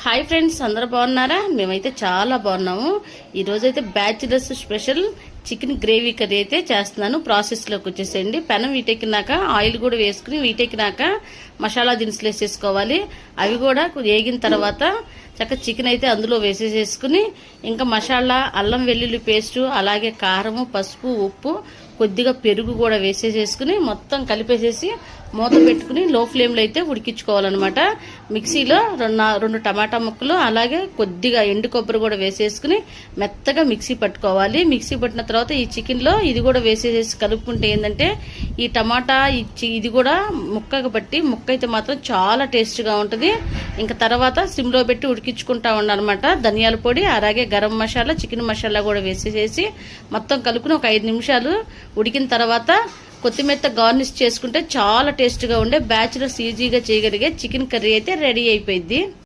Hi friends, అందరూ బాగున్నారా? మేమైతే చాలా బాగున్నాము. ఈరోజైతే bachelors special chicken gravy curry అయితే చేస్తున్నాను. ప్రాసెస్లోకి వచ్చేసేయండి. పెనం వీటెక్కినాక ఆయిల్ కూడా వేసుకుని వీటెక్కినాక మసాలా దినుసులు వేసేసుకోవాలి. అవి కూడా వేగిన తర్వాత చక్కగా చికెన్ అయితే అందులో వేసేసేసుకుని ఇంకా మసాలా, అల్లం వెల్లుల్లి పేస్టు, అలాగే కారము, పసుపు, ఉప్పు, కొద్దిగా పెరుగు కూడా వేసేసేసుకుని మొత్తం కలిపేసేసి మూత పెట్టుకుని లో ఫ్లేమ్లో అయితే ఉడికించుకోవాలన్నమాట. మిక్సీలో రెండు టమాటా ముక్కలు అలాగే కొద్దిగా ఎండు కొబ్బరి కూడా వేసేసుకుని మెత్తగా మిక్సీ పట్టుకోవాలి. మిక్సీ పట్టిన తర్వాత ఈ చికెన్లో ఇది కూడా వేసేసేసి కలుపుకుంటే ఏంటంటే ఈ టమాటా ఇది కూడా ముక్కకు పట్టి ముక్క అయితే మాత్రం చాలా టేస్ట్గా ఉంటుంది. ఇంకా తర్వాత సిమ్లో పెట్టి ఉడికించుకుంటా ఉండాలన్నమాట. ధనియాల పొడి అలాగే గరం మసాలా, చికెన్ మసాలా కూడా వేసేసేసి మొత్తం కలుపుకుని ఒక 5 నిమిషాలు ఉడికిన తర్వాత కొత్తిమీర గార్నిష్ చేసుకుంటే చాలా టేస్ట్గా ఉండే బ్యాచిలర్స్ ఈజీగా చేయగలిగే చికెన్ కర్రీ అయితే రెడీ అయిపోయింది.